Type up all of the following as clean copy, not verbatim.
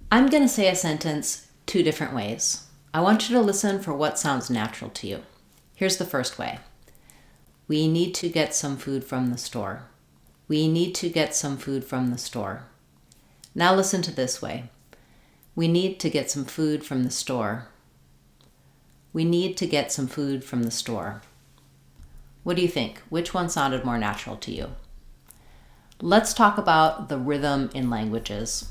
I'm going to say a sentence two different ways. I want you to listen for what sounds natural to you. Here's the first way. We need to get some food from the store. We need to get some food from the store. Now listen to this way. We need to get some food from the store. We need to get some food from the store. What do you think? Which one sounded more natural to you? Let's talk about the rhythm in languages.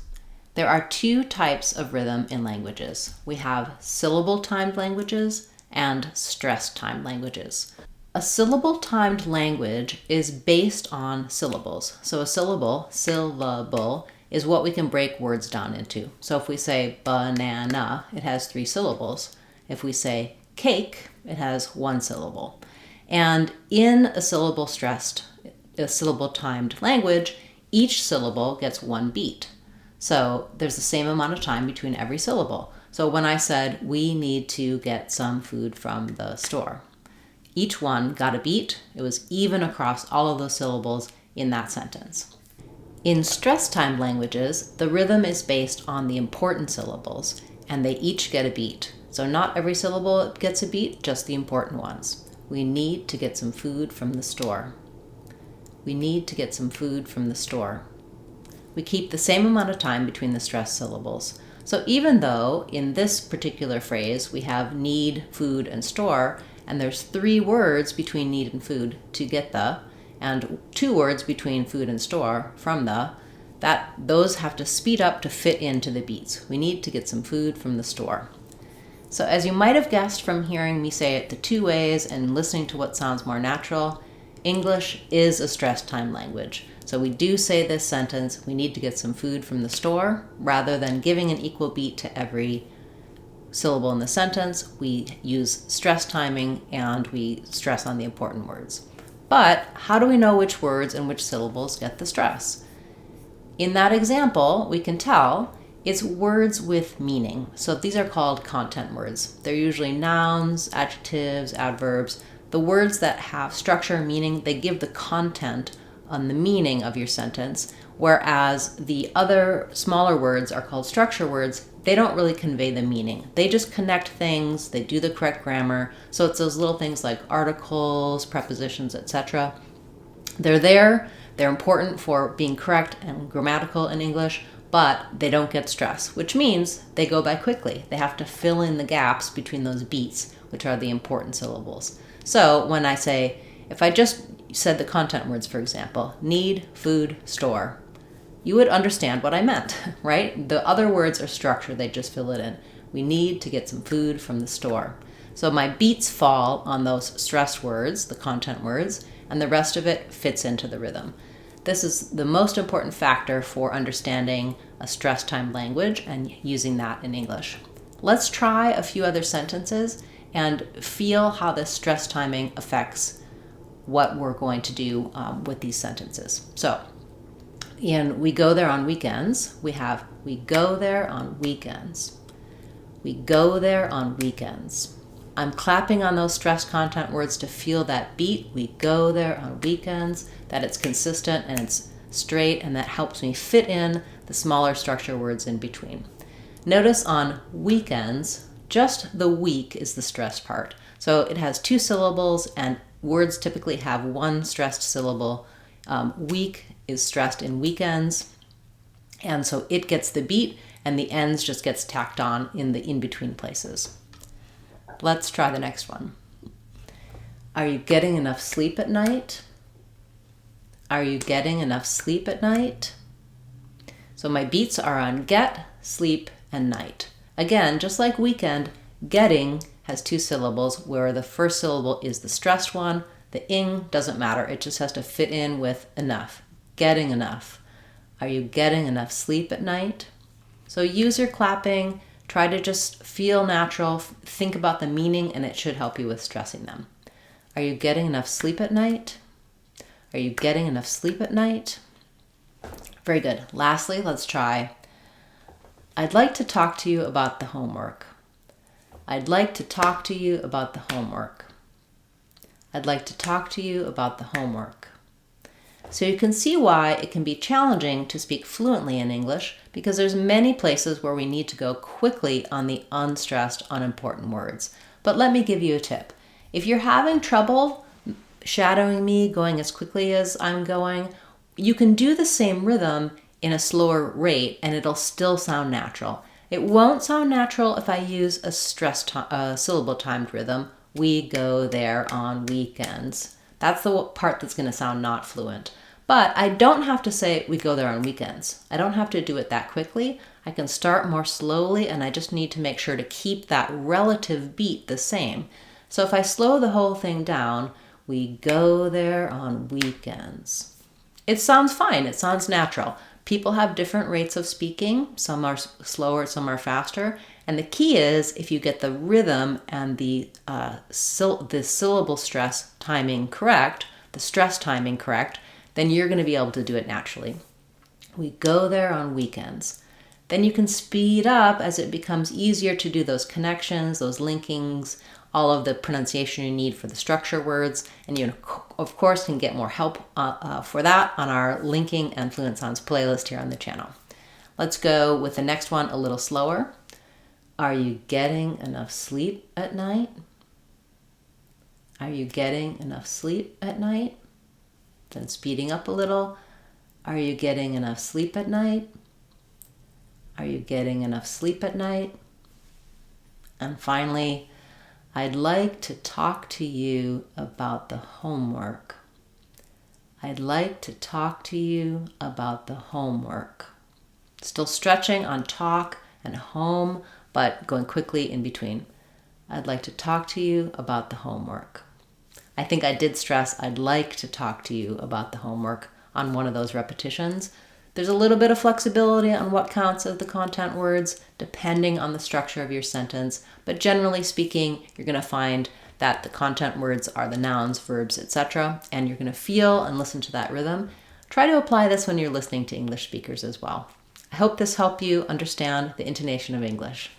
There are two types of rhythm in languages. We have syllable-timed languages and stress-timed languages. A syllable-timed language is based on syllables. So a syllable, is what we can break words down into. So if we say banana, it has 3 syllables. If we say cake, it has 1 syllable. And in a syllable-timed language, each syllable gets 1 beat. So there's the same amount of time between every syllable. So when I said, we need to get some food from the store, each one got a beat. It was even across all of those syllables in that sentence. In stress-timed languages, the rhythm is based on the important syllables, and they each get a beat. So not every syllable gets a beat, just the important ones. We need to get some food from the store. We need to get some food from the store. We keep the same amount of time between the stressed syllables. So even though in this particular phrase we have need, food, and store, and there's 3 words between need and food to get the, and 2 words between food and store from the, those have to speed up to fit into the beats. We need to get some food from the store. So as you might have guessed from hearing me say it the 2 ways and listening to what sounds more natural, English is a stress-timed language. So we do say this sentence, we need to get some food from the store, rather than giving an equal beat to every syllable in the sentence. We use stress timing and we stress on the important words. But how do we know which words and which syllables get the stress? In that example, we can tell it's words with meaning. So these are called content words. They're usually nouns, adjectives, adverbs. The words that have structure, meaning, they give the content on the meaning of your sentence, whereas the other smaller words are called structure words. They don't really convey the meaning. They just connect things, they do the correct grammar. So it's those little things like articles, prepositions, etc. They're there, they're important for being correct and grammatical in English, but they don't get stress, which means they go by quickly. They have to fill in the gaps between those beats, which are the important syllables. So when I say, if I just said the content words, for example, need, food, store, you would understand what I meant, right? The other words are structure, they just fill it in. We need to get some food from the store. So my beats fall on those stressed words, the content words, and the rest of it fits into the rhythm. This is the most important factor for understanding a stress-timed language and using that in English. Let's try a few other sentences and feel how this stress timing affects what we're going to do with these sentences. So, in we go there on weekends, we have we go there on weekends. We go there on weekends. I'm clapping on those stress content words to feel that beat. We go there on weekends, that it's consistent and it's straight, and that helps me fit in the smaller structure words in between. Notice on weekends, just the week is the stressed part. So it has 2 syllables and words typically have 1 stressed syllable. Week is stressed in weekends, and so it gets the beat and the ends just gets tacked on in the in-between places. Let's try the next one. Are you getting enough sleep at night? Are you getting enough sleep at night? So my beats are on get, sleep, and night. Again, just like weekend, getting has 2 syllables where the first syllable is the stressed one. The ing doesn't matter. It just has to fit in with enough. Getting enough. Are you getting enough sleep at night? So use your clapping. Try to just feel natural. Think about the meaning, and it should help you with stressing them. Are you getting enough sleep at night? Are you getting enough sleep at night? Very good. Lastly, let's try, I'd like to talk to you about the homework. I'd like to talk to you about the homework. I'd like to talk to you about the homework. So you can see why it can be challenging to speak fluently in English because there's many places where we need to go quickly on the unstressed, unimportant words. But let me give you a tip. If you're having trouble shadowing me going as quickly as I'm going, you can do the same rhythm in a slower rate and it'll still sound natural. It won't sound natural if I use a syllable-timed rhythm. We go there on weekends. That's the part that's going to sound not fluent. But I don't have to say we go there on weekends. I don't have to do it that quickly. I can start more slowly and I just need to make sure to keep that relative beat the same. So if I slow the whole thing down, we go there on weekends. It sounds fine. It sounds natural. People have different rates of speaking. Some are slower, some are faster. And the key is if you get the rhythm and the syllable stress timing correct, the stress timing correct, then you're going to be able to do it naturally. We go there on weekends. Then you can speed up as it becomes easier to do those connections, those linkings, all of the pronunciation you need for the structure words. And you, of course, can get more help for that on our Linking and Fluent Sounds playlist here on the channel. Let's go with the next one a little slower. Are you getting enough sleep at night? Are you getting enough sleep at night? Then speeding up a little. Are you getting enough sleep at night? Are you getting enough sleep at night? And finally, I'd like to talk to you about the homework. I'd like to talk to you about the homework. Still stretching on talk and home, but going quickly in between. I'd like to talk to you about the homework. I think I did stress I'd like to talk to you about the homework on one of those repetitions. There's a little bit of flexibility on what counts as the content words, depending on the structure of your sentence. But generally speaking, you're going to find that the content words are the nouns, verbs, etc. And you're going to feel and listen to that rhythm. Try to apply this when you're listening to English speakers as well. I hope this helped you understand the intonation of English.